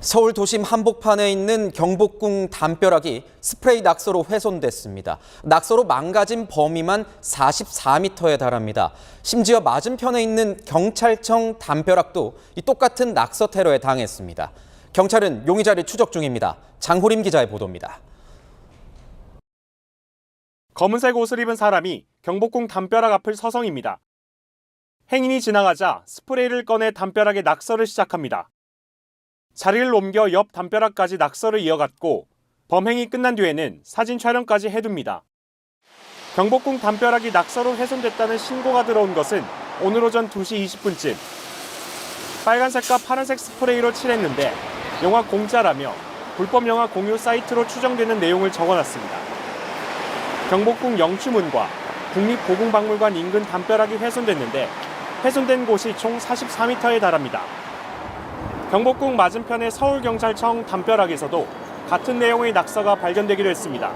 서울 도심 한복판에 있는 경복궁 담벼락이 스프레이 낙서로 훼손됐습니다. 낙서로 망가진 범위만 44m에 달합니다. 심지어 맞은편에 있는 경찰청 담벼락도 이 똑같은 낙서 테러에 당했습니다. 경찰은 용의자를 추적 중입니다. 장호림 기자의 보도입니다. 검은색 옷을 입은 사람이 경복궁 담벼락 앞을 서성입니다. 행인이 지나가자 스프레이를 꺼내 담벼락에 낙서를 시작합니다. 자리를 옮겨 옆 담벼락까지 낙서를 이어갔고 범행이 끝난 뒤에는 사진 촬영까지 해둡니다. 경복궁 담벼락이 낙서로 훼손됐다는 신고가 들어온 것은 오늘 오전 2시 20분쯤. 빨간색과 파란색 스프레이로 칠했는데 영화 공짜라며 불법 영화 공유 사이트로 추정되는 내용을 적어놨습니다. 경복궁 영추문과 국립고궁박물관 인근 담벼락이 훼손됐는데 훼손된 곳이 총 44m에 달합니다. 경복궁 맞은편의 서울경찰청 담벼락에서도 같은 내용의 낙서가 발견되기도 했습니다.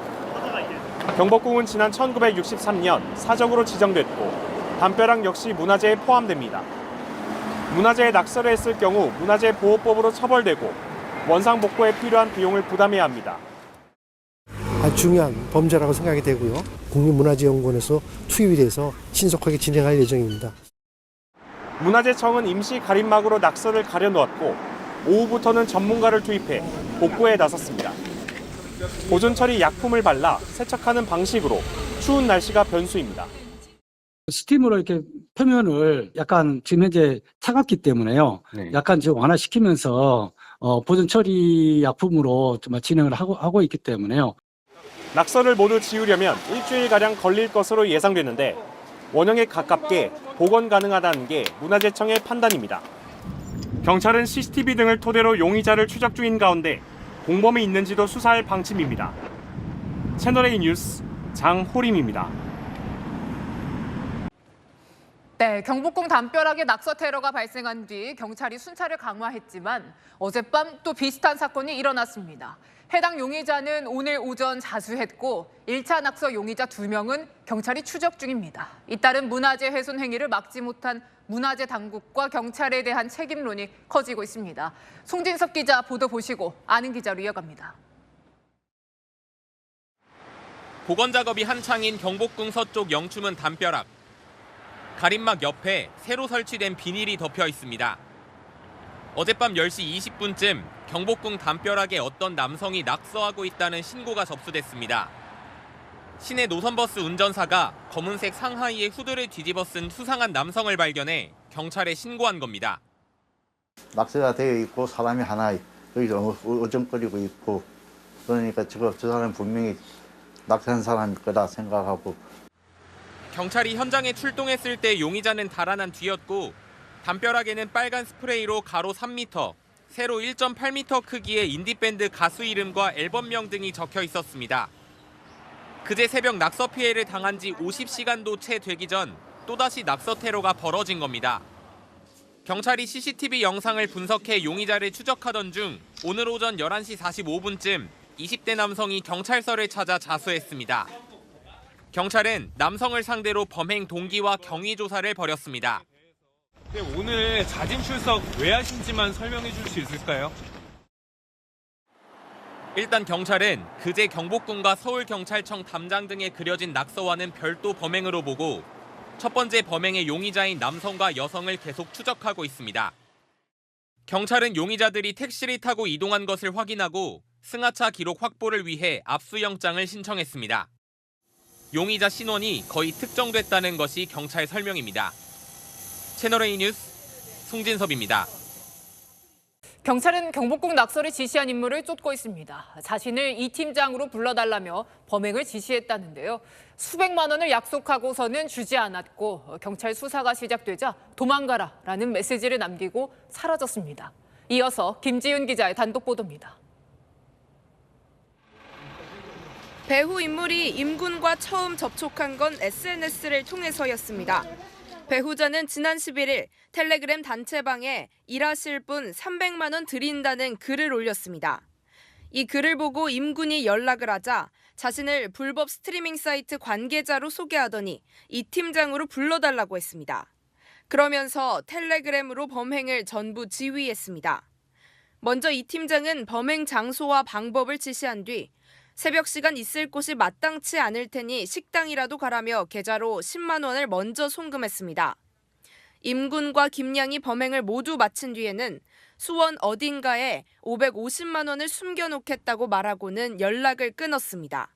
경복궁은 지난 1963년 사적으로 지정됐고 담벼락 역시 문화재에 포함됩니다. 문화재에 낙서를 했을 경우 문화재보호법으로 처벌되고 원상복구에 필요한 비용을 부담해야 합니다. 아주 중요한 범죄라고 생각이 되고요. 국립문화재연구원에서 투입이 돼서 신속하게 진행할 예정입니다. 문화재청은 임시 가림막으로 낙서를 가려놓았고 오후부터는 전문가를 투입해 복구에 나섰습니다. 보존 처리 약품을 발라 세척하는 방식으로 추운 날씨가 변수입니다. 스팀으로 이렇게 표면을 약간 지금 현재 차갑기 때문에요. 약간 좀 완화시키면서 보존 처리 약품으로 정말 진행을 하고 있기 때문에요. 낙서를 모두 지우려면 일주일가량 걸릴 것으로 예상되는데 원형에 가깝게 복원 가능하다는 게 문화재청의 판단입니다. 경찰은 CCTV 등을 토대로 용의자를 추적 중인 가운데 공범이 있는지도 수사할 방침입니다. 채널A 뉴스 장호림입니다. 네, 경복궁 담벼락에 낙서 테러가 발생한 뒤 경찰이 순찰을 강화했지만 어젯밤 또 비슷한 사건이 일어났습니다. 해당 용의자는 오늘 오전 자수했고 1차 낙서 용의자 2명은 경찰이 추적 중입니다. 잇따른 문화재 훼손 행위를 막지 못한 문화재 당국과 경찰에 대한 책임론이 커지고 있습니다. 송진석 기자 보도 보시고 아는 기자로 이어갑니다. 복원 작업이 한창인 경복궁 서쪽 영추문 담벼락. 가림막 옆에 새로 설치된 비닐이 덮여 있습니다. 어젯밤 10시 20분쯤 경복궁 담벼락에 어떤 남성이 낙서하고 있다는 신고가 접수됐습니다. 시내 노선버스 운전사가 검은색 상하이에 후드를 뒤집어 쓴 수상한 남성을 발견해 경찰에 신고한 겁니다. 낙서가 되어 있고 사람이 하나 여기서 어정거리고 있고 그러니까 저 사람은 분명히 낙서한 사람일 거다 생각하고. 경찰이 현장에 출동했을 때 용의자는 달아난 뒤였고 담벼락에는 빨간 스프레이로 가로 3m, 세로 1.8m 크기의 인디밴드 가수 이름과 앨범명 등이 적혀 있었습니다. 그제 새벽 낙서 피해를 당한 지 50시간도 채 되기 전 또다시 낙서 테러가 벌어진 겁니다. 경찰이 CCTV 영상을 분석해 용의자를 추적하던 중 오늘 오전 11시 45분쯤 20대 남성이 경찰서를 찾아 자수했습니다. 경찰은 남성을 상대로 범행 동기와 경위 조사를 벌였습니다. 네, 오늘 자진 출석 왜 하신지만 설명해 줄 수 있을까요? 일단 경찰은 그제 경복궁과 서울경찰청 담장 등에 그려진 낙서와는 별도 범행으로 보고 첫 번째 범행의 용의자인 남성과 여성을 계속 추적하고 있습니다. 경찰은 용의자들이 택시를 타고 이동한 것을 확인하고 승하차 기록 확보를 위해 압수영장을 신청했습니다. 용의자 신원이 거의 특정됐다는 것이 경찰 설명입니다. 채널A 뉴스 송진섭입니다. 경찰은 경복궁 낙서를 지시한 인물을 쫓고 있습니다. 자신을 이 팀장으로 불러달라며 범행을 지시했다는데요. 수백만 원을 약속하고서는 주지 않았고 경찰 수사가 시작되자 도망가라라는 메시지를 남기고 사라졌습니다. 이어서 김지윤 기자의 단독 보도입니다. 배후 인물이 임군과 처음 접촉한 건 SNS를 통해서였습니다. 배후자는 지난 11일 텔레그램 단체방에 일하실 분 300만 원 드린다는 글을 올렸습니다. 이 글을 보고 임군이 연락을 하자 자신을 불법 스트리밍 사이트 관계자로 소개하더니 이 팀장으로 불러달라고 했습니다. 그러면서 텔레그램으로 범행을 전부 지휘했습니다. 먼저 이 팀장은 범행 장소와 방법을 지시한 뒤 새벽 시간 있을 곳이 마땅치 않을 테니 식당이라도 가라며 계좌로 10만 원을 먼저 송금했습니다. 임군과 김양이 범행을 모두 마친 뒤에는 수원 어딘가에 550만 원을 숨겨놓겠다고 말하고는 연락을 끊었습니다.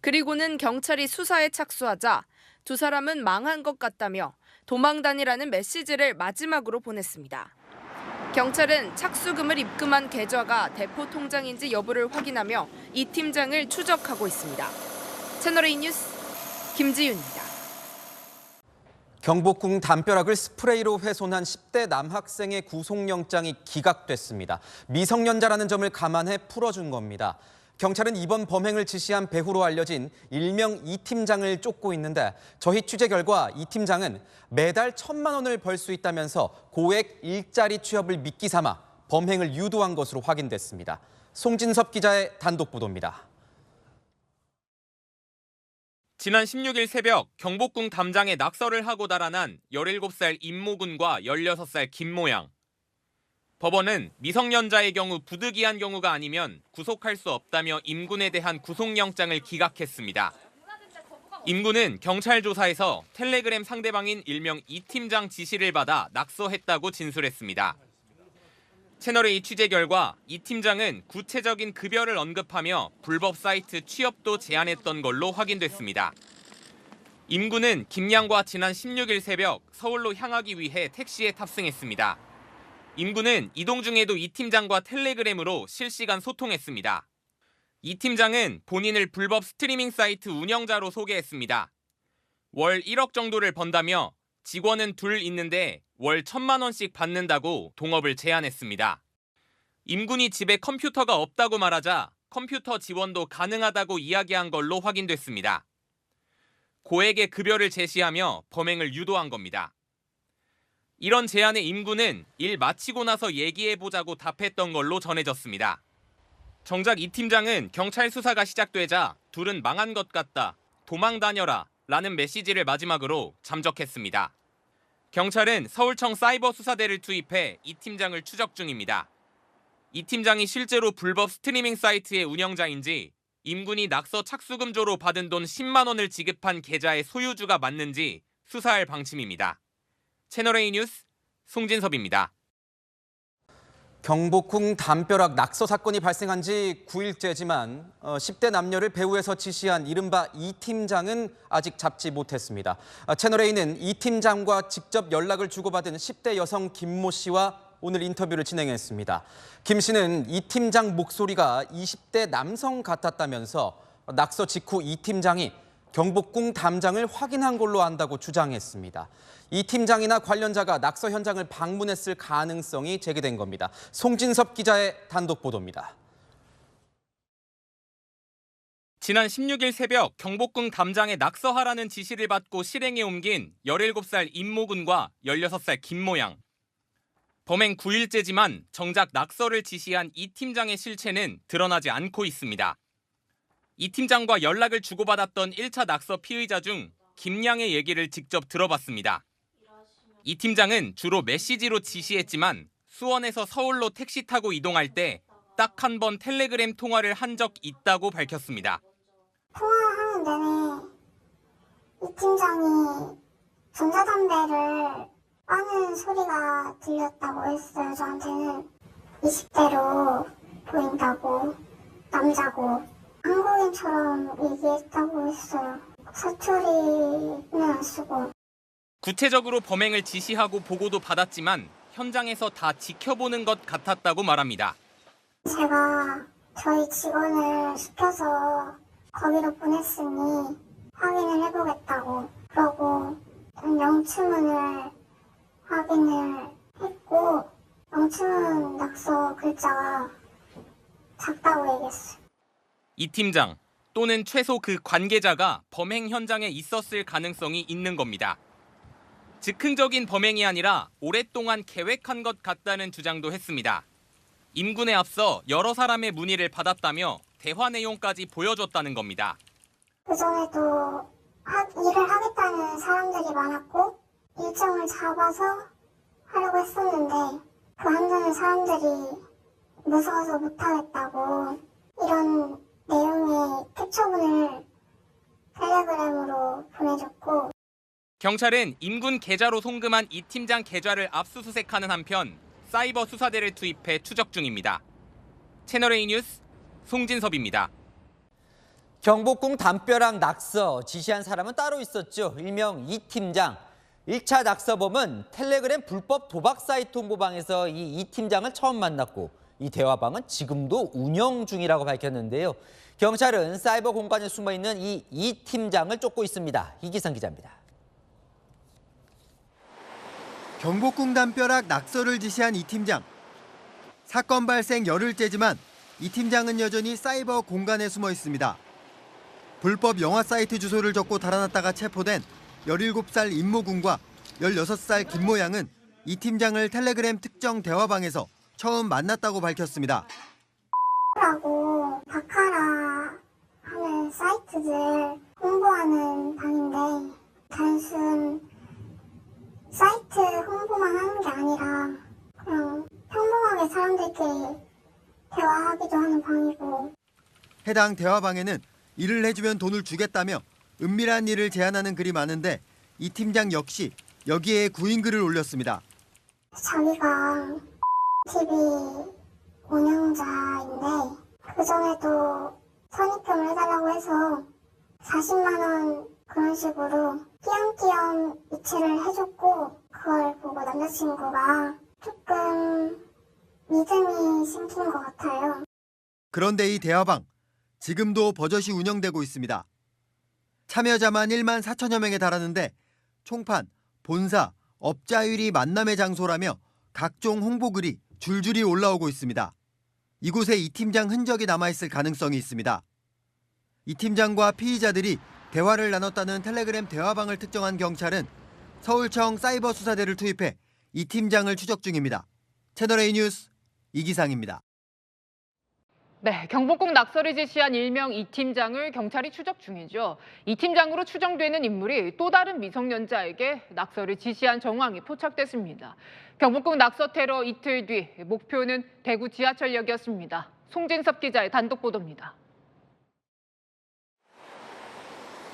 그리고는 경찰이 수사에 착수하자 두 사람은 망한 것 같다며 도망 다니라는 메시지를 마지막으로 보냈습니다. 경찰은 착수금을 입금한 계좌가 대포 통장인지 여부를 확인하며 이 팀장을 추적하고 있습니다. 채널A 뉴스 김지윤입니다. 경복궁 담벼락을 스프레이로 훼손한 10대 남학생의 구속영장이 기각됐습니다. 미성년자라는 점을 감안해 풀어준 겁니다. 경찰은 이번 범행을 지시한 배후로 알려진 일명 이 팀장을 쫓고 있는데 저희 취재 결과 이 팀장은 매달 1,000만 원을 벌 수 있다면서 고액 일자리 취업을 미끼 삼아 범행을 유도한 것으로 확인됐습니다. 송진섭 기자의 단독 보도입니다. 지난 16일 새벽 경복궁 담장에 낙서를 하고 달아난 17살 임모군과 16살 김모양. 법원은 미성년자의 경우 부득이한 경우가 아니면 구속할 수 없다며 임군에 대한 구속영장을 기각했습니다. 임군은 경찰 조사에서 텔레그램 상대방인 일명 이 팀장 지시를 받아 낙서했다고 진술했습니다. 채널A 취재 결과 이 팀장은 구체적인 급여를 언급하며 불법 사이트 취업도 제안했던 걸로 확인됐습니다. 임군은 김양과 지난 16일 새벽 서울로 향하기 위해 택시에 탑승했습니다. 임군은 이동 중에도 이 팀장과 텔레그램으로 실시간 소통했습니다. 이 팀장은 본인을 불법 스트리밍 사이트 운영자로 소개했습니다. 월 1억 정도를 번다며 직원은 둘 있는데 월 1,000만 원씩 받는다고 동업을 제안했습니다. 임군이 집에 컴퓨터가 없다고 말하자 컴퓨터 지원도 가능하다고 이야기한 걸로 확인됐습니다. 고액의 급여를 제시하며 범행을 유도한 겁니다. 이런 제안에 임군은 일 마치고 나서 얘기해보자고 답했던 걸로 전해졌습니다. 정작 이 팀장은 경찰 수사가 시작되자 둘은 망한 것 같다, 도망 다녀라 라는 메시지를 마지막으로 잠적했습니다. 경찰은 서울청 사이버수사대를 투입해 이 팀장을 추적 중입니다. 이 팀장이 실제로 불법 스트리밍 사이트의 운영자인지 임군이 낙서 착수금조로 받은 돈 10만 원을 지급한 계좌의 소유주가 맞는지 수사할 방침입니다. 채널A 뉴스 송진섭입니다. 경복궁 담벼락 낙서 사건이 발생한 지 9일째지만 10대 남녀를 배후에서 지시한 이른바 이 팀장은 아직 잡지 못했습니다. 채널A는 이 팀장과 직접 연락을 주고받은 10대 여성 김모 씨와 오늘 인터뷰를 진행했습니다. 김 씨는 이 팀장 목소리가 20대 남성 같았다면서 낙서 직후 이 팀장이 경복궁 담장을 확인한 걸로 안다고 주장했습니다. 이 팀장이나 관련자가 낙서 현장을 방문했을 가능성이 제기된 겁니다. 송진섭 기자의 단독 보도입니다. 지난 16일 새벽 경복궁 담장에 낙서하라는 지시를 받고 실행에 옮긴 17살 임모군과 16살 김모양. 범행 9일째지만 정작 낙서를 지시한 이 팀장의 실체는 드러나지 않고 있습니다. 이 팀장과 연락을 주고받았던 1차 낙서 피의자 중 김양의 얘기를 직접 들어봤습니다. 이 팀장은 주로 메시지로 지시했지만 수원에서 서울로 택시 타고 이동할 때 딱 한 번 텔레그램 통화를 한 적 있다고 밝혔습니다. 통화하는 내내 이 팀장이 전자담배를 빠는 소리가 들렸다고 했어요. 저한테는 20대로 보인다고, 남자고, 한국인처럼 얘기했다고 했어요. 사투리는 안 쓰고. 구체적으로 범행을 지시하고 보고도 받았지만 현장에서 다 지켜보는 것 같았다고 말합니다. 제가 저희 직원을 시켜서 거기로 보냈으니 확인을 해보겠다고. 그러고 영추문을 확인을 했고 영추문 낙서 글자가 작다고 얘기했어요. 이 팀장 또는 최소 그 관계자가 범행 현장에 있었을 가능성이 있는 겁니다. 즉흥적인 범행이 아니라 오랫동안 계획한 것 같다는 주장도 했습니다. 임군에 앞서 여러 사람의 문의를 받았다며 대화 내용까지 보여줬다는 겁니다. 그전에도 일을 하겠다는 사람들이 많았고 일정을 잡아서 하려고 했었는데 그 한다는 사람들이 무서워서 못하겠다고 이런 내용의 캡처본을 텔레그램으로 보내줬고 경찰은 임군 계좌로 송금한 이 팀장 계좌를 압수수색하는 한편 사이버 수사대를 투입해 추적 중입니다. 채널A 뉴스 송진섭입니다. 경복궁 담벼락 낙서 지시한 사람은 따로 있었죠. 일명 이 팀장. 1차 낙서범은 텔레그램 불법 도박 사이트 홍보방에서 이 팀장을 처음 만났고 이 대화방은 지금도 운영 중이라고 밝혔는데요. 경찰은 사이버 공간에 숨어있는 이 팀장을 쫓고 있습니다. 이기상 기자입니다. 경복궁 담벼락 낙서를 지시한 이 팀장. 사건 발생 열흘째지만 이 팀장은 여전히 사이버 공간에 숨어 있습니다. 불법 영화 사이트 주소를 적고 달아났다가 체포된 17살 임모군과 16살 김모양은 이 팀장을 텔레그램 특정 대화방에서 처음 만났다고 밝혔습니다. 라고 바카라 하는 사이트들 홍보하는 방인데 단순 사이트 홍보만 하는 게 아니라 그냥 평범하게 사람들끼리 대화하기도 하는 방이고 해당 대화방에는 일을 해주면 돈을 주겠다며 은밀한 일을 제안하는 글이 많은데 이 팀장 역시 여기에 구인글을 올렸습니다. 자기가 TV 운영자인데 그전에도 선입금을 해달라고 해서 40만 원 그런 식으로 띄엄띄엄 이체를 해줬고 그걸 보고 남자친구가 조금 믿음이 생긴 것 같아요. 그런데 이 대화방 지금도 버젓이 운영되고 있습니다. 참여자만 1만 4천여 명에 달하는데 총판, 본사, 업자율이 만남의 장소라며 각종 홍보글이 줄줄이 올라오고 있습니다. 이곳에 이 팀장 흔적이 남아있을 가능성이 있습니다. 이 팀장과 피의자들이 대화를 나눴다는 텔레그램 대화방을 특정한 경찰은 서울청 사이버 수사대를 투입해 이 팀장을 추적 중입니다. 채널A 뉴스 이기상입니다. 네, 경복궁 낙서를 지시한 일명 이 팀장을 경찰이 추적 중이죠. 이 팀장으로 추정되는 인물이 또 다른 미성년자에게 낙서를 지시한 정황이 포착됐습니다. 경복궁 낙서 테러 이틀 뒤 목표는 대구 지하철역이었습니다. 송진섭 기자의 단독 보도입니다.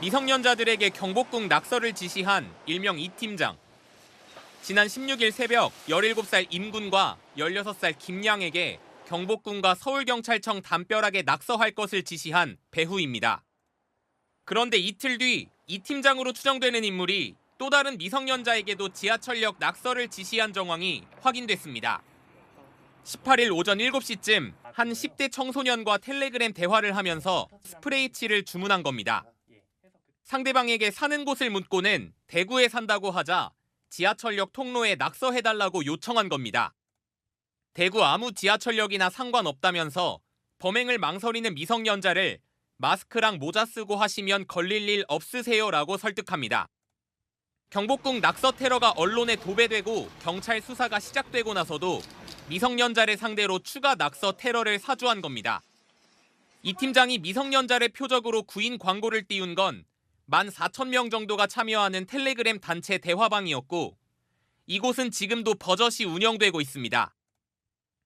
미성년자들에게 경복궁 낙서를 지시한 일명 이 팀장. 지난 16일 새벽 17살 임군과 16살 김양에게 경복궁과 서울경찰청 담벼락에 낙서할 것을 지시한 배후입니다. 그런데 이틀 뒤 이 팀장으로 추정되는 인물이 또 다른 미성년자에게도 지하철역 낙서를 지시한 정황이 확인됐습니다. 18일 오전 7시쯤 한 10대 청소년과 텔레그램 대화를 하면서 스프레이 칠을 주문한 겁니다. 상대방에게 사는 곳을 묻고는 대구에 산다고 하자 지하철역 통로에 낙서해달라고 요청한 겁니다. 대구 아무 지하철역이나 상관없다면서 범행을 망설이는 미성년자를 마스크랑 모자 쓰고 하시면 걸릴 일 없으세요라고 설득합니다. 경복궁 낙서 테러가 언론에 도배되고 경찰 수사가 시작되고 나서도 미성년자를 상대로 추가 낙서 테러를 사주한 겁니다. 이 팀장이 미성년자를 표적으로 구인 광고를 띄운 건 14,000명 정도가 참여하는 텔레그램 단체 대화방이었고 이곳은 지금도 버젓이 운영되고 있습니다.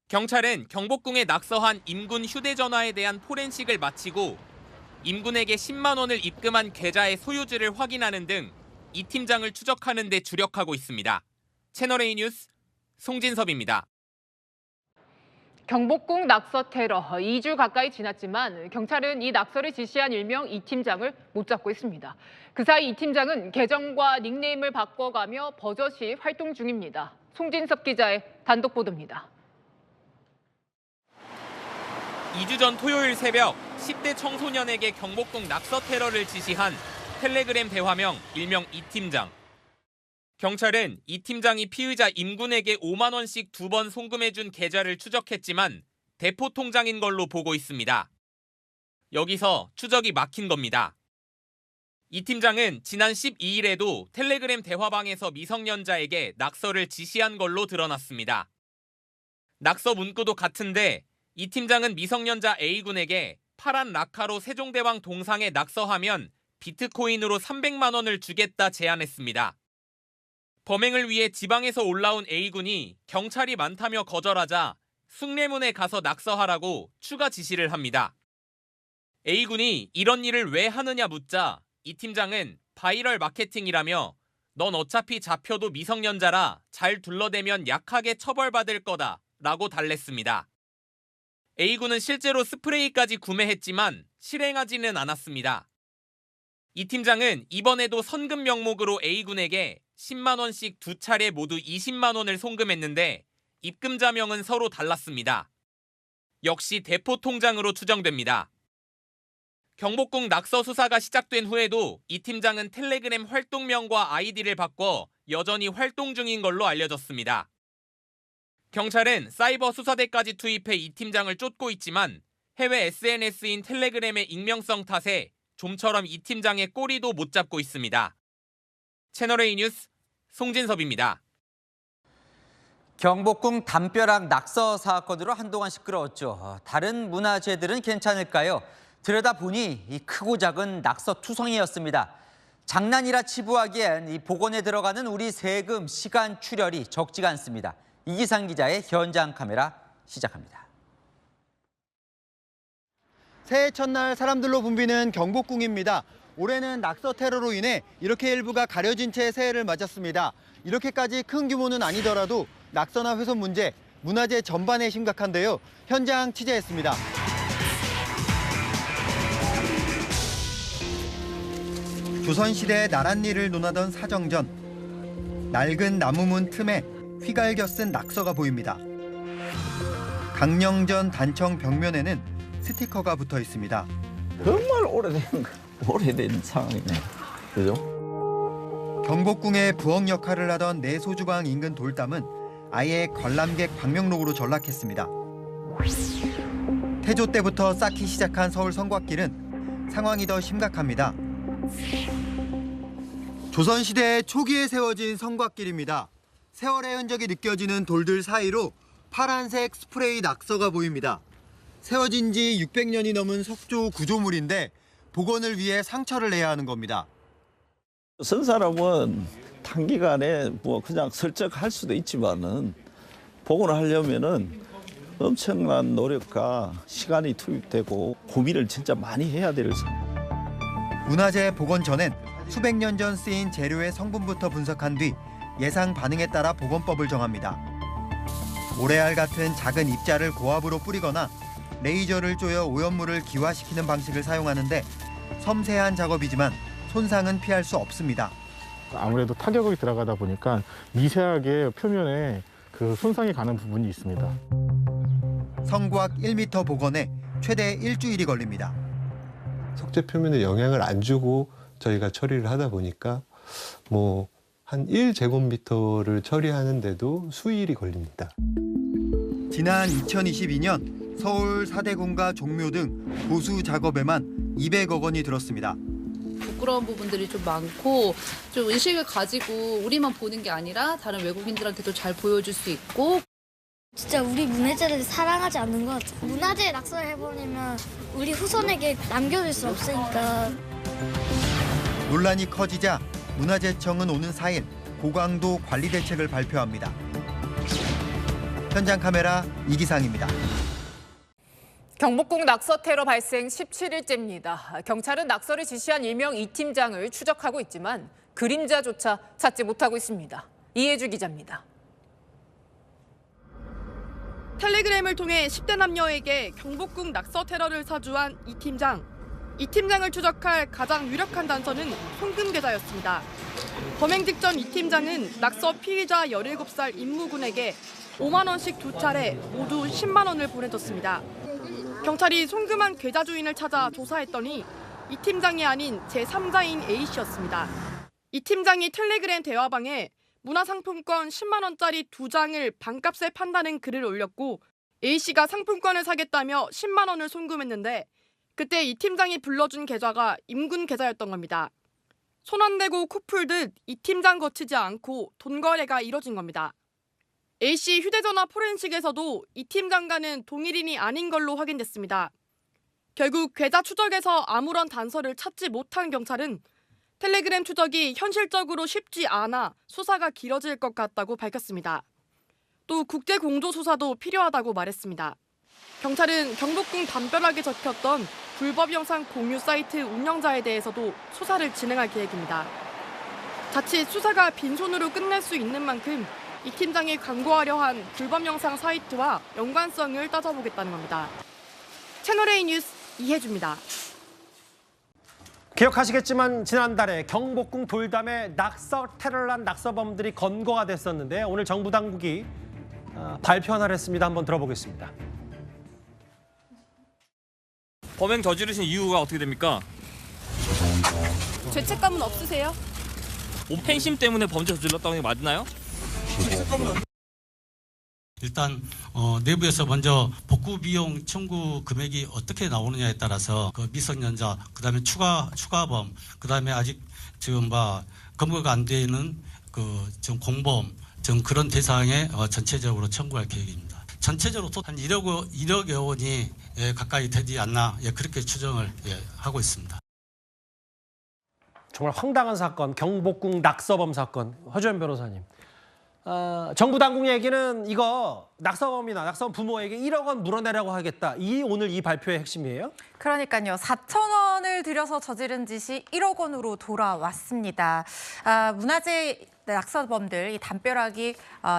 경찰은 경복궁에 낙서한 임군 휴대전화에 대한 포렌식을 마치고 임군에게 10만 원을 입금한 계좌의 소유주를 확인하는 등 이 팀장을 추적하는 데 주력하고 있습니다. 채널A 뉴스 송진섭입니다. 경복궁 낙서 테러 2주 가까이 지났지만 경찰은 이 낙서를 지시한 일명 이 팀장을 못 잡고 있습니다. 그 사이 이 팀장은 계정과 닉네임을 바꿔가며 버젓이 활동 중입니다. 송진섭 기자의 단독 보도입니다. 2주 전 토요일 새벽 10대 청소년에게 경복궁 낙서 테러를 지시한 텔레그램 대화명 일명 이 팀장. 경찰은 이 팀장이 피의자 임군에게 5만 원씩 2번 송금해준 계좌를 추적했지만 대포 통장인 걸로 보고 있습니다. 여기서 추적이 막힌 겁니다. 이 팀장은 지난 12일에도 텔레그램 대화방에서 미성년자에게 낙서를 지시한 걸로 드러났습니다. 낙서 문구도 같은데 이 팀장은 미성년자 A군에게 파란 라카로 세종대왕 동상에 낙서하면 비트코인으로 300만 원을 주겠다 제안했습니다. 범행을 위해 지방에서 올라온 A군이 경찰이 많다며 거절하자 숭례문에 가서 낙서하라고 추가 지시를 합니다. A군이 이런 일을 왜 하느냐 묻자 이 팀장은 바이럴 마케팅이라며 넌 어차피 잡혀도 미성년자라 잘 둘러대면 약하게 처벌받을 거다 라고 달랬습니다. A군은 실제로 스프레이까지 구매했지만 실행하지는 않았습니다. 이 팀장은 이번에도 선금 명목으로 A군에게 10만 원씩 2차례 모두 20만 원을 송금했는데 입금자명은 서로 달랐습니다. 역시 대포통장으로 추정됩니다. 경복궁 낙서 수사가 시작된 후에도 이 팀장은 텔레그램 활동명과 아이디를 바꿔 여전히 활동 중인 걸로 알려졌습니다. 경찰은 사이버 수사대까지 투입해 이 팀장을 쫓고 있지만 해외 SNS인 텔레그램의 익명성 탓에 좀처럼 이 팀장의 꼬리도 못 잡고 있습니다. 채널A 뉴스 송진섭입니다. 경복궁 담벼락 낙서 사건으로 한동안 시끄러웠죠. 다른 문화재들은 괜찮을까요? 들여다보니 이 크고 작은 낙서 투성이였습니다. 장난이라 치부하기엔 이 복원에 들어가는 우리 세금, 시간, 출혈이 적지가 않습니다. 이기상 기자의 현장 카메라 시작합니다. 새해 첫날 사람들로 붐비는 경복궁입니다. 올해는 낙서 테러로 인해 이렇게 일부가 가려진 채 새해를 맞았습니다. 이렇게까지 큰 규모는 아니더라도 낙서나 훼손 문제, 문화재 전반에 심각한데요. 현장 취재했습니다. 조선시대의 나랏일을 논하던 사정전. 낡은 나무문 틈에 휘갈겨 쓴 낙서가 보입니다. 강령전 단청 벽면에는 스티커가 붙어 있습니다. 정말 오래된 상황이네. 그죠? 경복궁의 부엌 역할을 하던 내소주방 인근 돌담은 아예 관람객 방명록으로 전락했습니다. 태조 때부터 쌓기 시작한 서울 성곽길은 상황이 더 심각합니다. 조선시대 초기에 세워진 성곽길입니다. 세월의 흔적이 느껴지는 돌들 사이로 파란색 스프레이 낙서가 보입니다. 세워진 지 600년이 넘은 석조 구조물인데 복원을 위해 상처를 내야 하는 겁니다. 쓴 사람은 단기간에 그냥 슬쩍 할 수도 있지만은 복원을 하려면은 엄청난 노력과 시간이 투입되고 고민을 진짜 많이 해야 될 문화재 복원 전엔 수백 년 전 쓰인 재료의 성분부터 분석한 뒤 예상 반응에 따라 복원법을 정합니다. 모래알 같은 작은 입자를 고압으로 뿌리거나 레이저를 쪼여 오염물을 기화시키는 방식을 사용하는데 섬세한 작업이지만 손상은 피할 수 없습니다. 아무래도 타격이 들어가다 보니까 미세하게 표면에 손상이 가는 부분이 있습니다. 성곽 1m 복원에 최대 일주일이 걸립니다. 석재 표면에 영향을 안 주고 저희가 처리를 하다 보니까 한 1제곱미터를 처리하는데도 수일이 걸립니다. 지난 2022년 서울 사대궁과 종묘 등 보수 작업에만 200억 원이 들었습니다. 부끄러운 부분들이 좀 많고 좀 의식을 가지고 우리만 보는 게 아니라 다른 외국인들한테도 잘 보여줄 수 있고 진짜 우리 문화재를 사랑하지 않는 것 같아요. 문화재 낙서를 해버리면 우리 후손에게 남겨줄 수 없으니까. 논란이 커지자 문화재청은 오는 4일 고강도 관리 대책을 발표합니다. 현장 카메라 이기상입니다. 경복궁 낙서 테러 발생 17일째입니다. 경찰은 낙서를 지시한 일명 이 팀장을 추적하고 있지만 그림자조차 찾지 못하고 있습니다. 이혜주 기자입니다. 텔레그램을 통해 10대 남녀에게 경복궁 낙서 테러를 사주한 이 팀장. 이 팀장을 추적할 가장 유력한 단서는 송금 계좌였습니다. 범행 직전 이 팀장은 낙서 피의자 17살 임무군에게 5만 원씩 2차례 모두 10만 원을 보내줬습니다. 경찰이 송금한 계좌 주인을 찾아 조사했더니 이 팀장이 아닌 제3자인 A씨였습니다. 이 팀장이 텔레그램 대화방에 문화상품권 10만 원짜리 2장을 반값에 판다는 글을 올렸고 A씨가 상품권을 사겠다며 10만 원을 송금했는데 그때 이 팀장이 불러준 계좌가 임군 계좌였던 겁니다. 손 안 대고 코 풀듯 이 팀장 거치지 않고 돈 거래가 이뤄진 겁니다. A씨 휴대전화 포렌식에서도 이 팀장과는 동일인이 아닌 걸로 확인됐습니다. 결국 계좌 추적에서 아무런 단서를 찾지 못한 경찰은 텔레그램 추적이 현실적으로 쉽지 않아 수사가 길어질 것 같다고 밝혔습니다. 또 국제 공조 수사도 필요하다고 말했습니다. 경찰은 경복궁 담벼락에 적혔던 불법 영상 공유 사이트 운영자에 대해서도 수사를 진행할 계획입니다. 자칫 수사가 빈손으로 끝날 수 있는 만큼 이 팀장이 광고하려 한 불법 영상 사이트와 연관성을 따져보겠다는 겁니다. 채널A 뉴스 이혜주입니다. 기억하시겠지만 지난달에 경복궁 돌담에 낙서 테러를 한 낙서범들이 검거가 됐었는데 오늘 정부 당국이 발표 하나를 했습니다. 한번 들어보겠습니다. 범행 저지르신 이유가 어떻게 됩니까? 죄책감은 없으세요? 팬심 때문에 범죄 저질렀다는 게 맞나요? 일단 내부에서 먼저 복구 비용 청구 금액이 어떻게 나오느냐에 따라서 그 미성년자, 그다음에 추가범, 그다음에 아직 지금 검거가 안 되는 지금 공범, 지금 그런 대상에 전체적으로 청구할 계획입니다. 전체적으로 한 1억여 원이 가까이 되지 않나 그렇게 추정을 하고 있습니다. 정말 황당한 사건, 경복궁 낙서범 사건. 허주연 변호사님. 정부 당국 얘기는 이거 낙서범이나 낙서범 부모에게 1억 원 물어내라고 하겠다. 오늘 이 발표의 핵심이에요? 그러니까요. 4,000원을 들여서 저지른 짓이 1억 원으로 돌아왔습니다. 문화재 낙서범들 이 담벼락이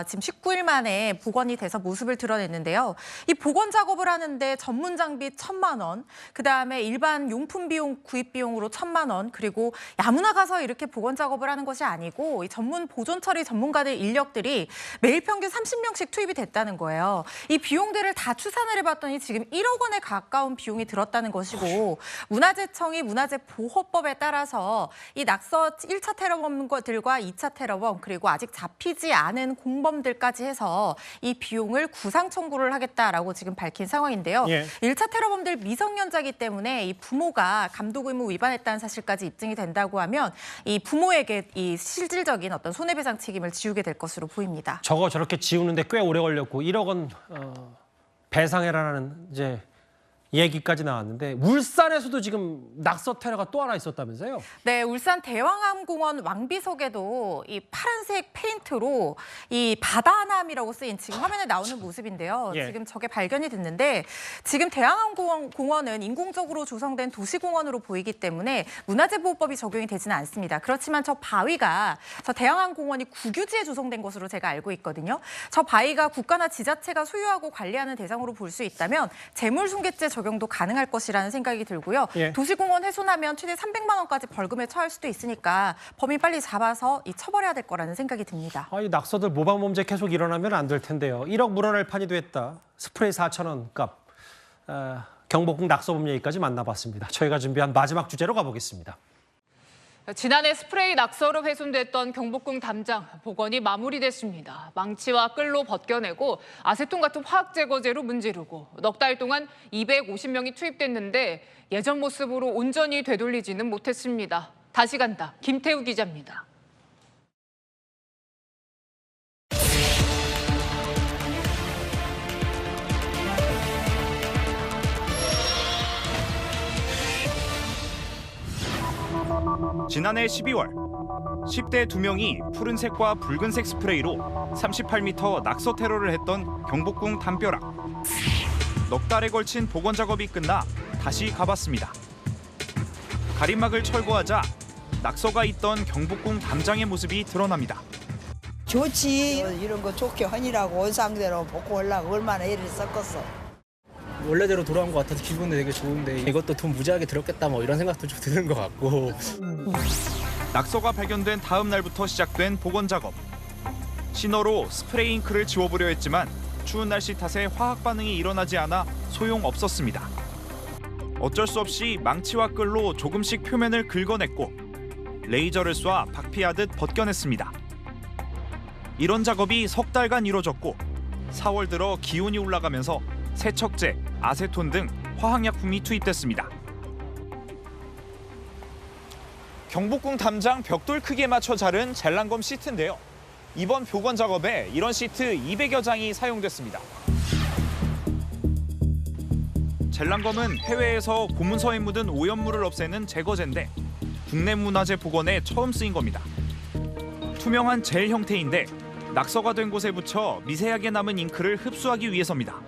지금 19일 만에 복원이 돼서 모습을 드러냈는데요. 이 복원 작업을 하는데 전문 장비 1,000만 원, 그다음에 일반 용품 비용 구입 비용으로 1,000만 원, 그리고 아무나 가서 이렇게 복원 작업을 하는 것이 아니고 이 전문 보존 처리 전문가들 인력들이 매일 평균 30명씩 투입이 됐다는 거예요. 이 비용들을 다 추산을 해봤더니 지금 1억 원에 가까운 비용이 들었다는 것이고 문화재청이 문화재보호법에 따라서 이 낙서 1차 테러범들과 2차 테러범 그리고 아직 잡히지 않은 공범들까지 해서 이 비용을 구상 청구를 하겠다라고 지금 밝힌 상황인데요. 1차 테러범들 미성년자이기 때문에 이 부모가 감독 의무 위반했다는 사실까지 입증이 된다고 하면 이 부모에게 이 실질적인 어떤 손해배상 책임을 지우게 될 것으로 보입니다. 저렇게 지우는데 꽤 오래 걸렸고 1억 원 배상해라는 이제 얘기까지 나왔는데 울산에서도 지금 낙서 테러가 또 하나 있었다면서요? 네, 울산 대왕암공원 왕비석에도 이 파란색 페인트로 이 바다남이라고 쓰인 지금 화면에 나오는 모습인데요. 지금 저게 발견이 됐는데 지금 대왕암공원은 인공적으로 조성된 도시공원으로 보이기 때문에 문화재보호법이 적용이 되지는 않습니다. 그렇지만 저 바위가 저 대왕암공원이 국유지에 조성된 것으로 제가 알고 있거든요. 저 바위가 국가나 지자체가 소유하고 관리하는 대상으로 볼 수 있다면 재물손괴죄 적용도 가능할 것이라는 생각이 들고요. 도시공원 훼손하면 최대 300만 원까지 벌금에 처할 수도 있으니까 범인 빨리 잡아서 처벌해야 될 거라는 생각이 듭니다. 이 낙서들 모방범죄 계속 일어나면 안 될 텐데요. 1억 물어낼 판이 됐다. 스프레이 4,000원 값. 경복궁 낙서범 얘기까지 만나봤습니다. 저희가 준비한 마지막 주제로 가보겠습니다. 지난해 스프레이 낙서로 훼손됐던 경복궁 담장 복원이 마무리됐습니다. 망치와 끌로 벗겨내고 아세톤 같은 화학 제거제로 문지르고 넉 달 동안 250명이 투입됐는데 예전 모습으로 온전히 되돌리지는 못했습니다. 다시 간다. 김태우 기자입니다. 지난해 12월 10대 2명이 푸른색과 붉은색 스프레이로 38m 낙서 테러를 했던 경복궁 담벼락. 넉 달에 걸친 복원 작업이 끝나 다시 가봤습니다. 가림막을 철거하자 낙서가 있던 경복궁 담장의 모습이 드러납니다. 좋지. 이런 거 좋게 헌이라고 원상대로 복구하려고 얼마나 애를 썼겠어. 원래대로 돌아온 것 같아서 기분이 되게 좋은데 이것도 돈 무지하게 들었겠다 이런 생각도 좀 드는 것 같고. 낙서가 발견된 다음 날부터 시작된 복원 작업. 신호로 스프레이 잉크를 지워보려 했지만 추운 날씨 탓에 화학 반응이 일어나지 않아 소용없었습니다. 어쩔 수 없이 망치와 끌로 조금씩 표면을 긁어냈고 레이저를 쏴 박피하듯 벗겨냈습니다. 이런 작업이 석 달간 이뤄졌고 4월 들어 기온이 올라가면서 세척제, 아세톤 등 화학약품이 투입됐습니다. 경복궁 담장 벽돌 크기에 맞춰 자른 젤란검 시트인데요. 이번 복원 작업에 이런 시트 200여 장이 사용됐습니다. 젤란검은 해외에서 고문서에 묻은 오염물을 없애는 제거제인데 국내 문화재 복원에 처음 쓰인 겁니다. 투명한 젤 형태인데 낙서가 된 곳에 붙여 미세하게 남은 잉크를 흡수하기 위해서입니다.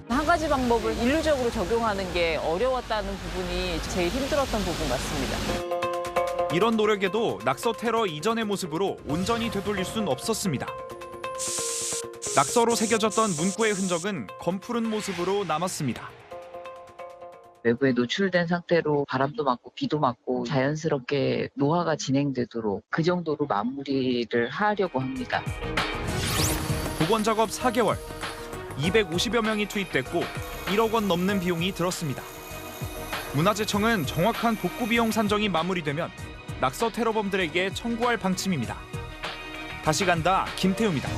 한 가지 방법을 일률적으로 적용하는 게 어려웠다는 부분이 제일 힘들었던 부분 같습니다. 이런 노력에도 낙서 테러 이전의 모습으로 온전히 되돌릴 순 없었습니다. 낙서로 새겨졌던 문구의 흔적은 검푸른 모습으로 남았습니다. 외부에 노출된 상태로 바람도 맞고 비도 맞고 자연스럽게 노화가 진행되도록 그 정도로 마무리를 하려고 합니다. 복원 작업 4개월, 250여 명이 투입됐고 1억 원 넘는 비용이 들었습니다. 문화재청은 정확한 복구 비용 산정이 마무리되면 낙서 테러범들에게 청구할 방침입니다. 다시 간다 김태우입니다.